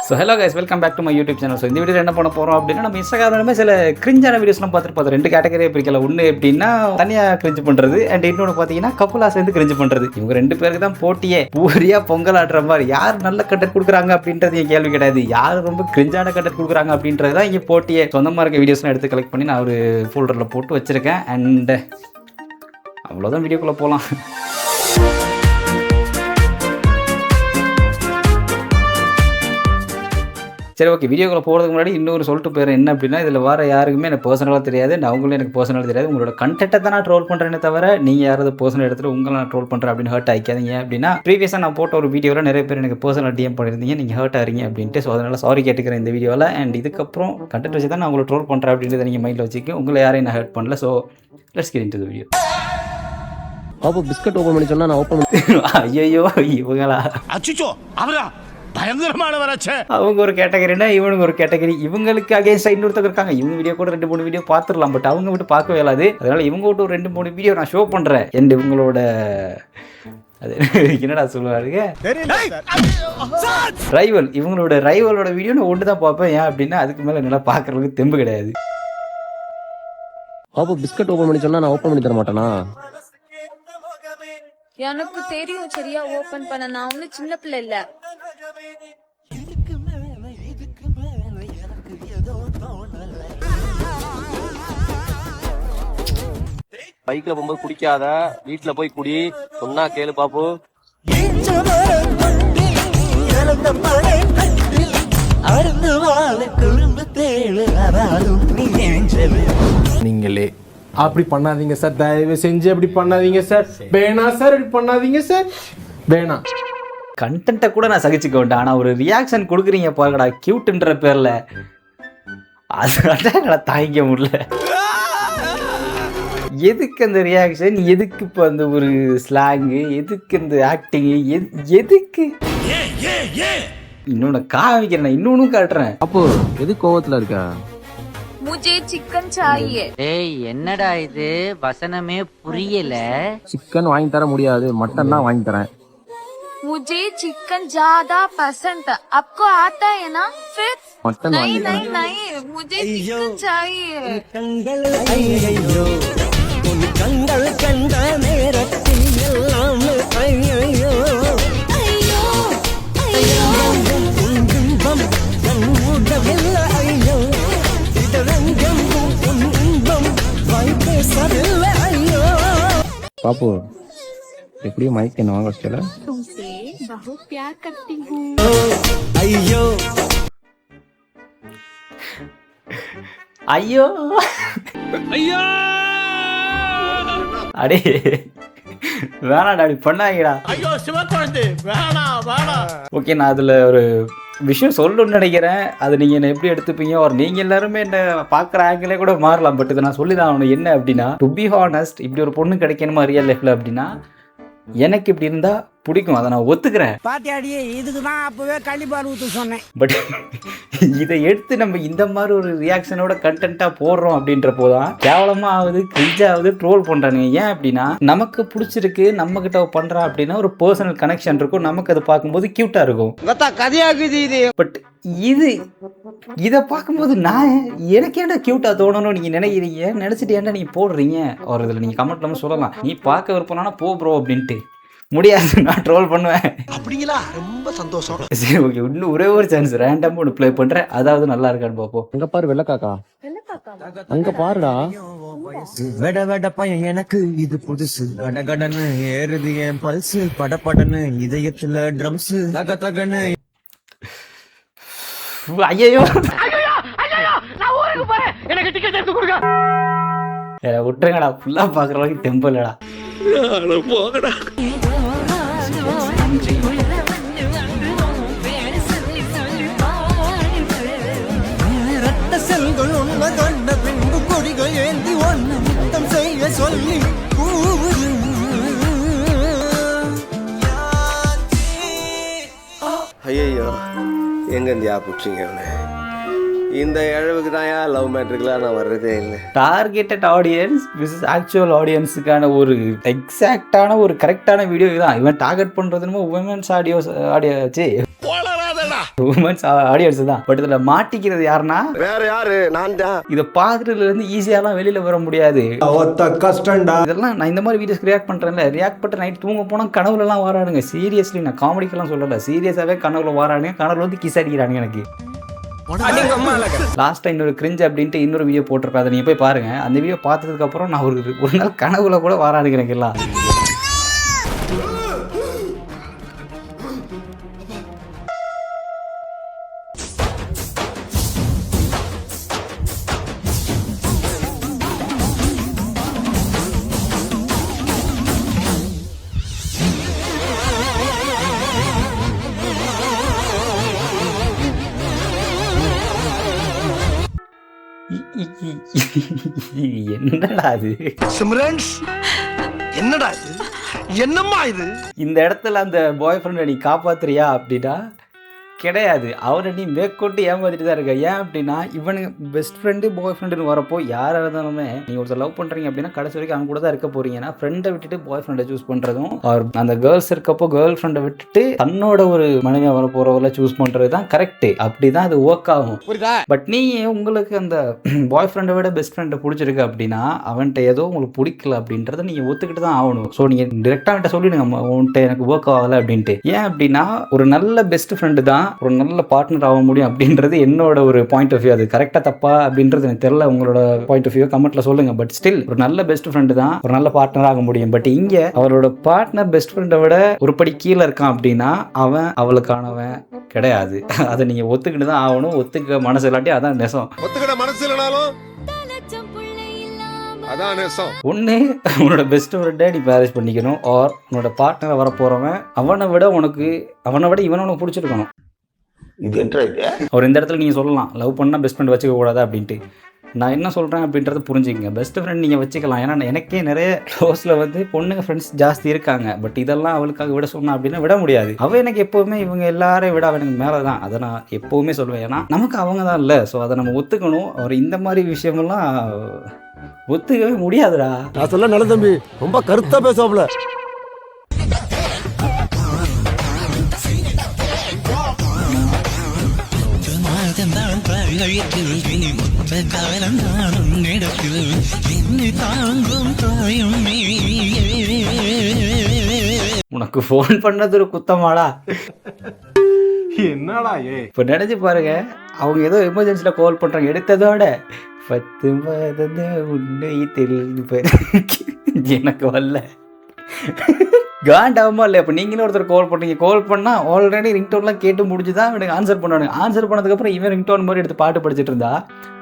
So hello guys, welcome back to my YouTube channel. So இந்த video என்ன பண்ண போகிறோம் அப்படின்னா, நம்ம இன்ஸ்டாகிராமிலுமே சில கிரிஞ்சான வீடியோஸ்லாம் பார்த்துட்டு ரெண்டு கேட்டகரியாக பிரிக்கல. ஒன்று எப்படின்னா தனியாக கிரிஞ்சு பண்ணுறது, அண்ட் இன்னொன்று பார்த்தீங்கன்னா கப்புலாக சேர்ந்து கிரிஞ்சு பண்ணுறது. இவங்க ரெண்டு பேருக்கு தான் போட்டியே. பூரியாக பொங்கல் ஆடுற மாதிரி யார் நல்ல கண்டென்ட் கொடுக்குறாங்க அப்படின்றது என் கேள்வி கிடையாது, யார் ரொம்ப கிரிஞ்சான கண்டென்ட் கொடுக்குறாங்க அப்படின்றது தான் இங்கே போட்டியே. சொந்தமாக இருக்க வீடியோஸ்லாம் எடுத்து கலெக்ட் பண்ணி நான் ஒரு ஃபோல்டரில் போட்டு வச்சுருக்கேன். அண்ட் அவ்வளோதான், வீடியோக்குள்ளே போகலாம். சரி, ஓகே. வீடியோக்குள்ள போகிறதுக்கு முன்னாடி இன்னொரு சொல்லிட்டு போயிடும். என்ன அப்படின்னா, இதில் வர யாருக்குமே எனக்கு பர்சனலாக தெரியாது, அவங்களும் எனக்கு பர்சனலாக தெரியாது. உங்களோட கண்டென்ட்டை தான் நான் ட்ரோல் பண்ணுறேனே தவிர, நீங்கள் யாராவது பர்சனல் எடுத்துகிட்டு உங்களை நான் ட்ரோல் பண்ணுறேன் அப்படின்னு ஹர்ட் ஆகிக்காதீங்க. அப்படின்னா ப்ரீவியஸாக நான் போட்ட ஒரு வீடியோவில் நிறைய பேர் எனக்கு பர்சனல் டிஎம் பண்ணியிருந்தீங்க, நீங்கள் ஹர்ட் ஆகிறீங்க அப்படின்ட்டு. ஸோ அதனால் சாரி கேட்டுக்கிறேன் இந்த வீடியோவில். அண்ட் இதுக்கப்புறம் கண்டென்ட் வச்சு தான் நான் உங்களை ட்ரோல் பண்ணுறேன் அப்படின்றத நீங்கள் மைண்டில் வச்சுக்கோங்க. உங்களை யாரையும் நான் ஹர்ட் பண்ணல. So let's get into the video. அப்போ பிஸ்கட் ஓப்பன் பண்ணி சொன்னா நான் ஓப்பன் பண்ணி ஐயோ இவங்களா அச்சோ அவரா பயங்கரமானவராச்சே. அவங்க ஒரு கேட்டகரினா இவனுக்கு ஒரு கேட்டகரி. இவங்களுக்கு அகேன்ஸ்டாக இன்னொருத்தர் இருக்காங்க. இவங்க வீடியோ கூட 2-3 வீடியோ பார்த்துடலாம், பட் அவங்க விட்டு பார்க்க இயலாது. அதனால இவங்க விட்டு ஒரு 2-3 வீடியோ நான் ஷோ பண்ணுறேன். அண்ட் இவங்களோட அது என்னடா சொல்லுவாருங்க, ரைவல். இவங்களோட ரைவலோட வீடியோ நான் ஒன்று தான் பார்ப்பேன். ஏன் அப்படின்னா அதுக்கு மேலே என்னால் பார்க்குறதுக்கு தெம்பு கிடையாது. அப்போ பிஸ்கட் ஓப்பன் பண்ணி சொன்னா நான் ஓப்பன் பண்ணி தர மாட்டேனா? எனக்கு தெரியும் சரியா ஓபன் பண்ண. நான் ஒன்னும் சின்ன பிள்ளை இல்ல. பைக்ல போகும்போது குடிக்காத, வீட்டுல போய் குடி, சொன்னா கேளு பாப்பு. நீங்களே அப்படி பண்ணாதீங்க சார், தயவு செஞ்சு அப்படி பண்ணாதீங்க சார், வேணாம் சார், அப்படி பண்ணாதீங்க சார், வேணாம். கண்டென்ட்டை கூட நான் சகிச்சுக்க வேண்டாம், ஆனால் ஒரு ரியாக்ஷன் கொடுக்குறீங்க பாருங்கடா கியூட்ன்ற பேரில், அது தாங்கிக்க முடியல. எதுக்கு அந்த ரியாக்ஷன், எதுக்கு இப்போ அந்த ஒரு ஸ்லாங்கு, எதுக்கு அந்த ஆக்டிங்கு, எதுக்கு? இன்னொன்று காமிக்கிறேன், இன்னொன்னு காட்டுறேன். அப்போ எது கோவத்துல இருக்கா? मुझे चिकन चाहिए. ஏய் என்னடா இது, வசனமே புரியல. சிக்கன் வாங்கி தர முடியாது, மட்டன் தான் வாங்கி தரேன். मुझे चिकन ज्यादा पसंद है. आपको आता है ना? फिर मटन नहीं वाली नहीं नहीं, मुझे चिकन चाहिए. பாப்பு எப்படியும் மைக் என்ன வாங்க வச்சல. तुमसे बहुत प्यार करती हूँ. ஐயோ ஐயோ அடே வேணாடா, அப்படி பண்ணாங்கடா. ஐயோ சிவக்குழந்தை வேணா வேணா. ஓகே, நான் அதில் ஒரு விஷயம் சொல்லணும்னு நினைக்கிறேன். அது நீங்கள் என்ன எப்படி எடுத்துப்பீங்க, ஒரு நீங்கள் எல்லாருமே என்ன பார்க்குற ஆங்கிலே கூட மாறலாம். பட் இதை நான் சொல்லி தான் ஆகணும். என்ன அப்படின்னா, டு பி ஹானஸ்ட், இப்படி ஒரு பொண்ணு கிடைக்கணுமா ரியல் லைஃப்பில் அப்படின்னா எனக்கு இப்படி இருந்தால் பிடிக்கும், அதை நான் ஒத்துக்கிறேன். பாத்தியாடியே, இதுக்கு தான் அப்பவே கண்டிப்பாக ஊற்று சொன்னேன். பட் இதை எடுத்து நம்ம இந்த மாதிரி ஒரு ரியாக்ஷனோட கண்டென்ட்டாக போடுறோம் அப்படின்றப்போ தான் கேவலமாக ஆகுது, கிரிஞ்சாகுது, ட்ரோல் பண்ணுறானுங்க. ஏன் அப்படின்னா, நமக்கு பிடிச்சிருக்கு, நம்ம கிட்ட பண்ணுறா அப்படின்னா ஒரு பர்சனல் கனெக்ஷன் இருக்கும், நமக்கு அதை பார்க்கும்போது க்யூட்டாக இருக்கும். கதையாகுது இது. பட் இதை பார்க்கும்போது நான் எனக்கு ஏன்டா க்யூட்டாக தோணணும்னு நீங்கள் நினைக்கிறீங்க, நினச்சிட்டு ஏன்டா நீங்கள் போடுறீங்க. ஒரு இதில் நீங்கள் கமெண்ட் நம்ம சொல்லலாம், நீ பார்க்க விருப்பம்னா போ ப்ரோ அப்படின்ட்டு. முடியாது, நான் ட்ரோல் பண்ணுவேன். அப்படிங்களா? ரொம்ப சந்தோஷம். சரி, ஓகே. இன்னும் ஒரே ஒரு சான்ஸ் ரேண்டமாக ஒன்று ப்ளே பண்ணுறேன், அதாவது நல்லா இருக்கான்னு பார்ப்போம். அங்க பாரு வெள்ளக்காக்கா, அங்க பாருடா. வெட வெட பையன் எனக்கு இது புதுசு, கடகடன்னு ஏறுது என் பல்சு, படபடன்னு இதயத்துல ட்ரம்ஸ், தக தகன்னு. ஐயோ விட்டுருங்கடா, ஃபுல்லாக பார்க்குற அளவுக்கு தெம்பு இல்லடா. போகடா. ரத்த செல்கள் உண்மை கண்ட பின்பு கொடிகள் ஏந்தி ஒன்று முத்தம் செய்ய சொல்லி ஐயோ எங்க இந்தியா பிடிச்சிங்க இந்த இழவுக்கு தான் ஏன் லவ் மேட்ருக்குலாம் நான் வர்றதே இல்லை. டார்கெட்டட் ஆடியன்ஸ் விசஸ் ஆக்சுவல் ஆடியன்ஸுக்கான ஒரு எக்ஸாக்டான ஒரு கரெக்டான வீடியோ தான். இவன் டார்கெட் பண்ணுறதுன்னு உமன்ஸ் ஆடியோச்சு. வளராதடா உமன்ஸ் ஆடியன்ஸ் தான். பட் இதில் மாட்டிக்கிறது யாருன்னா வேற யாரு? நான் தான். இதை பார்த்துட்டுல இருந்து ஈஸியாலாம் வெளியில வர முடியாது. கஷ்டம்டா. இதெல்லாம் நான் இந்த மாதிரி வீடியோஸ்க்கு ரியாக்ட் பண்றேன்ல, ரியாக்ட் பண்ணிட்டு நைட் தூங்க போனா கனவுலலாம் வாரானுங்க. சீரியஸ்லி, நான் காமெடிக்கெல்லாம் சொல்லல, சீரியஸாவே கனவுல வாரானுங்க. கனவுல வந்து கிஸ் அடிக்கிறானுங்க எனக்கு. லாஸ்ட் டைம் இன்னொரு கிரிஞ்ச் அப்படின்ட்டு இன்னொரு வீடியோ போட்டிருப்பேன், அதை நீங்க போய் பாருங்க. அந்த வீடியோ பார்த்ததுக்கு அப்புறம் நான் ஒரு நாள் கனவுல கூட வாரானுங்க எனக்கு எல்லாம். என்னடா அது சிம்ரன்ஸ், என்னடா இது? என்னம்மா இது? இந்த இடத்துல அந்த பாய் ஃப்ரெண்டை நீ காப்பாத்துறியா அப்படின்னா கிடையாது. அவரை நீ மேற்கொண்டு ஏமாத்திட்டு தான் இருக்க. ஏன் அப்படின்னா இவனுங்க பெஸ்ட் ஃப்ரெண்டு பாய் ஃப்ரெண்டுன்னு வரப்போ யாராக இருந்தாலுமே நீங்கள் ஒருத்தர் லவ் பண்ணுறீங்க அப்படின்னா கடைசி வரைக்கும் அவங்க கூட தான் இருக்க போறீங்கன்னா ஃப்ரெண்டை விட்டுட்டு பாய் ஃப்ரெண்டை சூஸ் பண்ணுறதும், அவர் அந்த கேர்ள்ஸ் இருக்கப்போ கேர்ள் ஃப்ரெண்டை விட்டுட்டு தன்னோட ஒரு மனைவியாக வர போகிறவங்கள சூஸ் பண்ணுறது தான் கரெக்டு. அப்படி தான் அது ஒர்க் ஆகும். பட் நீ உங்களுக்கு அந்த பாய் ஃப்ரெண்டை விட பெஸ்ட் ஃப்ரெண்டை பிடிச்சிருக்கு அப்படின்னா அவன்கிட்ட ஏதோ உங்களுக்கு பிடிக்கல அப்படின்றத நீங்கள் ஒத்துக்கிட்டு தான் ஆகணும். ஸோ நீங்கள் டிரெக்டாக அவன்கிட்ட சொல்லிடுங்க உன்கிட்ட எனக்கு ஒர்க் ஆகலை அப்படின்ட்டு. ஏன் அப்படின்னா ஒரு நல்ல பெஸ்ட் ஃப்ரெண்டு தான் ஒரு நல்ல பார்ட்னர் ஆக முடியும் அப்படின்றது என்னோட ஒரு பாயிண்ட் ஆஃப் வியூ. அது கரெக்டாக தப்பா அப்படின்றது எனக்கு தெரியல, உங்களோட பாயிண்ட் ஆஃப் வியூ கமெண்ட்ல சொல்லுங்க. பட் ஸ்டில் ஒரு நல்ல பெஸ்ட் ஃப்ரெண்டு தான் ஒரு நல்ல பார்ட்னர் ஆக முடியும். பட் இங்க அவரோட பார்ட்னர் பெஸ்ட் ஃப்ரெண்டை விட ஒரு படி கீழே இருக்கான் அப்படின்னா அவன் அவளுக்கானவன் கிடையாது. அதை நீங்க ஒத்துக்கிட்டு தான் ஆகணும். ஒத்துக்க மனசு இல்லாட்டி அதான் நெசம். ஒத்துக்கிட மனசு இல்லைனாலும் அதான் நேசம். ஒன்று உன்னோட பெஸ்ட் ஃப்ரெண்டை நீ மேரேஜ் பண்ணிக்கணும், ஆர் உன்னோட பார்ட்னரை வர போறவன் அவனை விட இவனை உனக்கு பிடிச்சிருக்கணும். அவர் இந்த இடத்துல நீங்கள் சொல்லலாம் லவ் பண்ணால் பெஸ்ட் ஃப்ரெண்ட் வச்சுக்க கூடாது அப்படின்ட்டு. நான் என்ன சொல்கிறேன் அப்படின்றத புரிஞ்சுக்கங்க. பெஸ்ட் ஃப்ரெண்ட் நீங்கள் வச்சுக்கலாம். ஏன்னா எனக்கே நிறைய க்ளோஸில் வந்து பொண்ணுங்க ஃப்ரெண்ட்ஸ் ஜாஸ்தி இருக்காங்க. பட் இதெல்லாம் அவளுக்காக விட சொன்னா அப்படின்னா விட முடியாது. அவள் எனக்கு எப்போவுமே இவங்க எல்லாரையும் விட அவனுக்கு மேலே தான். அதை நான் எப்போவுமே சொல்லுவேன். ஏன்னா நமக்கு அவங்க தான் இல்லை. ஸோ அதை நம்ம ஒத்துக்கணும். அவர் இந்த மாதிரி விஷயமெல்லாம் ஒத்துக்கவே முடியாதுடா. நான் சொல்ல நல்ல தம்பி ரொம்ப கருத்தா பேசுவாப்ல. உனக்கு ஃபோன் பண்ணது ஒரு குத்தமாடா? என்னடா இப்போ நினைச்சு பாருங்க, அவங்க ஏதோ எமர்ஜென்சியில் கால் பண்ணுறாங்க, எடுத்ததோட 10 மாதம் உன்னை தெரிந்து எனக்கு வரல காண்டாகுமா இல்லை? இப்போ நீங்களும் ஒருத்தர் கால் பண்ணுறீங்க, கால் பண்ணால் ஆல்ரெடி ரிங்டோன்லாம் கேட்டு முடிச்சு தான் எனக்கு ஆன்சர் பண்ணுவானுங்க. ஆன்சர் பண்ணதுக்கப்புறம் இவன் ரிங்டோன் மாதிரி எடுத்து பாட்டு படிச்சுட்டு இருந்தா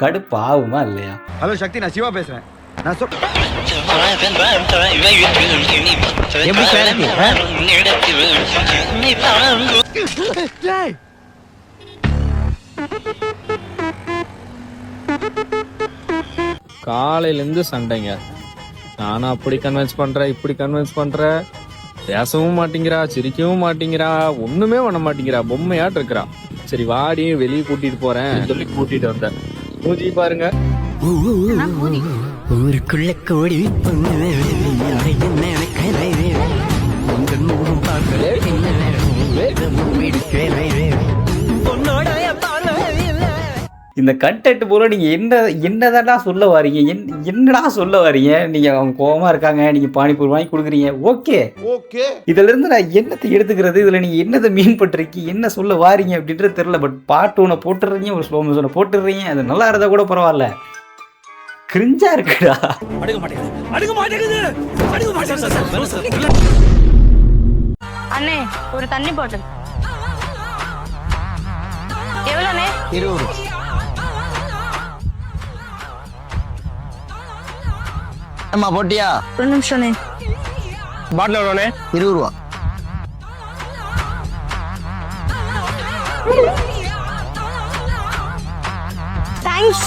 கடுப்பாகுமா இல்லையா? ஹலோ சக்தி, நான் சிவா பேசுறேன். நான் காலையிலேருந்து சண்டைங்க. நானும் அப்படி கன்வின்ஸ் பண்றேன், இப்படி கன்வின்ஸ் பண்றேன். பேசவும் மாட்டேங்கிறா, சிரிக்கவும் மாட்டேங்கிறா, ஒண்ணுமே பண்ண மாட்டேங்கிறா, பொம்மையாட்டு இருக்கிறா. சரி வாடி வெளியே கூட்டிட்டு போறேன் சொல்லி கூட்டிட்டு வந்தேன். மூஞ்சி பாருங்க. ஊருக்குள்ள கோடி இந்த கண்டென்ட் போல நீங்க என்னடா சொல்ல வரீங்க? என்னடா சொல்ல வரீங்க? நீங்க அவங்க கோவமா இருக்காங்க, நீங்க பானிபூரி வாங்கி கொடுக்குறீங்க, ஓகே. இதுல இருந்து நான் என்னத்தை எடுத்துக்கிறது? இதுல நீங்க என்னதை மீன் பண்றீங்க, என்ன சொல்ல வாரீங்க அப்படின்றது தெரியல. பட் பாட்டு ஒன்று போட்டுடுறீங்க, ஒரு ஸ்லோ மோஷனை போட்டுடுறீங்க. அது நல்லா இருந்தா கூட பரவாயில்ல, கிரிஞ்சா இருக்குடா. அண்ணே ஒரு தண்ணி பாட்டில் எவ்வளோண்ணே? 20. அம்மா போட்டியா? ஒரு நிமிஷம்ண்ணே. பாட்டில் எவ்வளோண்ணே? 20 ரூபா. தேங்க்ஸ்.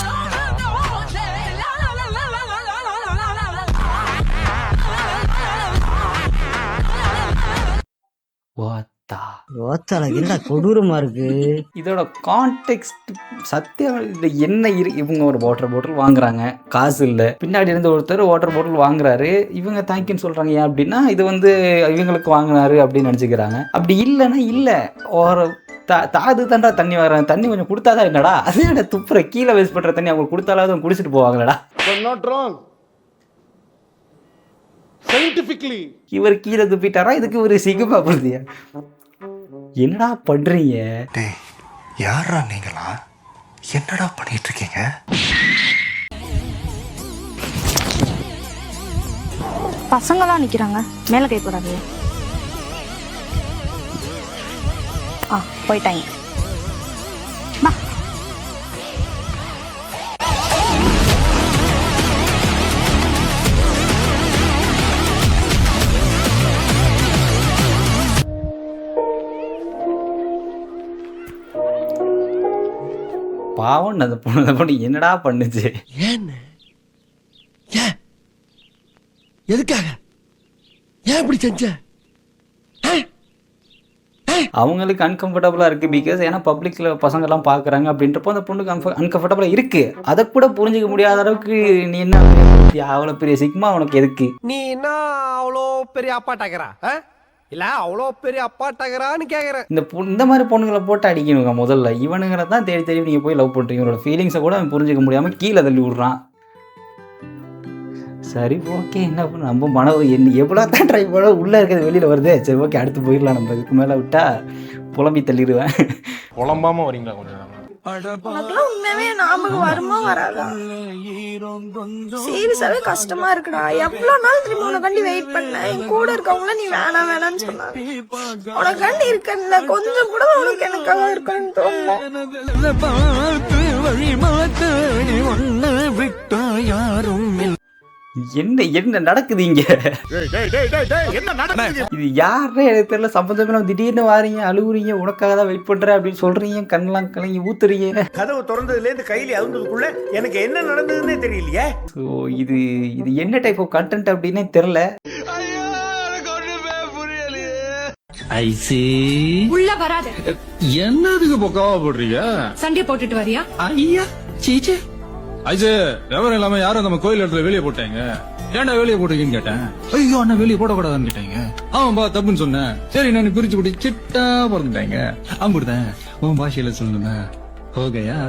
என்னடா கொடூரமா இருக்கு. இதோட கான்டெக்ஸ்ட் சத்தியம் என்ன இவங்க ஒரு வாட்டர் பாட்டில் வாங்குறாங்க, காசு இல்லை. பின்னாடி இருந்து ஒருத்தர் வாட்டர் பாட்டில் வாங்குறாரு, இவங்க தேங்க்யூன்னு சொல்றாங்க. ஏன் அப்படின்னா இது வந்து இவங்களுக்கு வாங்கினாரு அப்படின்னு நினச்சிக்கிறாங்க. அப்படி இல்லைன்னா இல்லை, ஒரு தாது தாண்டா தண்ணி வர தண்ணி கொஞ்சம் கொடுத்தாதான் என்னடா அதே என்ன துப்புற கீழே வேஸ்ட் பண்ணுற தண்ணி அவங்க கொடுத்தாலாவது அவங்க குடிச்சிட்டு போவாங்களடா. இவர் கீழே துப்பிட்டாரா இதுக்கு ஒரு சிகமா போகுதியா என்னடா பண்றீங்க? டேய் யாரா நீங்களா என்னடா பண்ணிட்டு இருக்கீங்க? பசங்களாம் நிக்கிறாங்க, மேல கை போடாது. போயிட்டாங்க. பாவம் அந்த பொண்ணு என்னடா பண்ணுச்சு? ஏன் எதுக்காக ஏன் இப்படி செஞ்ச? அவங்களுக்கு அன்கம்ஃபர்டபுளாக இருக்குது. பிகாஸ் ஏன்னா பப்ளிக்கில் பசங்கள்லாம் பார்க்குறாங்க அப்படின்றப்போ அந்த பொண்ணுக்கு அன்கம்ஃபர்டபுளாக இருக்குது. அதை கூட புரிஞ்சிக்க முடியாத அளவுக்கு நீ என்ன அவ்வளோ பெரிய சிக்மா உனக்கு எதுக்கு? நீ என்ன அவ்வளோ பெரிய அப்பாட்டாக்கிறா இல்ல அவ்வளோ பெரிய அப்பாட்டாகிறான்னு கேக்குறேன். இந்த மாதிரி பொண்ணுங்களை போட்டு அடிக்கணுங்க முதல்ல. இவனுங்களை தான் தேடி தேடி நீங்கள் போய் லவ் பண்ணுறீங்க. இவனோட ஃபீலிங்ஸை கூட அவன் புரிஞ்சிக்க முடியாமல் கீழே தள்ளி விட்றான். சரி ஓகே என்ன பண்ண நம்ம மனவு என்ன எவ்வளோ தான் ட்ரை பண்ண உள்ளே இருக்கிறது வெளியில் வருது. சரி ஓகே அடுத்து போயிடலாம். நம்ம இதுக்கு மேலே விட்டா புலம்பி தள்ளிடுவேன். புலம்பாம வரீங்களா கொஞ்சம்? உண்மையாவே ஞாபகம் வருமா வராதா? சீரியஸாவே கஷ்டமா இருக்குடா. எவ்வளவு நாள் திரும்ப உனக்காண்டி வெயிட் பண்ண. என் கூட இருக்கவங்கள நீ வேணாம் வேணாம்னு சொன்னாங்க. உனக்காண்டி இருக்கல கொஞ்சம் கூட உனக்கு எனக்காக இருக்கணும்னு தோணல. என்ன என்ன நடக்குது இங்க? இது யாருன்னு எனக்கு தெரியல. சம்பந்தமே திடீர்னு வாரீங்க, அழுகுறீங்க, உனக்காக தான் வெயிட் பண்றேன் அப்படின்னு சொல்றீங்க, கண்ணெல்லாம் கலங்கி ஊத்துறீங்க. கதவு திறந்ததுல இருந்து கையில அவுந்ததுக்குள்ள எனக்கு என்ன நடந்ததுன்னே தெரியலையே. ஸோ இது என்ன டைப் ஆஃப் கண்டென்ட் அப்படின்னே தெரியல. உள்ள வராத. என்னதுக்கு பொக்காவா போடுறீங்க? சண்டை போட்டுட்டு வரியா? ஐயா சீச்சே ஐசே விவரம் இல்லாம யாரும் நம்ம கோயில் இடத்துல வெளியே போட்டாங்க. ஏன்டா வெளியே போட்டீங்கன்னு கேட்டேன். ஐயோ அண்ணா வெளியே போடக்கூடாதுன்னு கேட்டாங்க. ஆமாப்பா தப்புன்னு சொன்னேன். சரி நான் பிரிச்சு கூட்டி சிட்டா பிறந்துட்டாங்க. அம்புடுதேன் உன் பாஷையில சொல்லுங்க. ஓகேயா?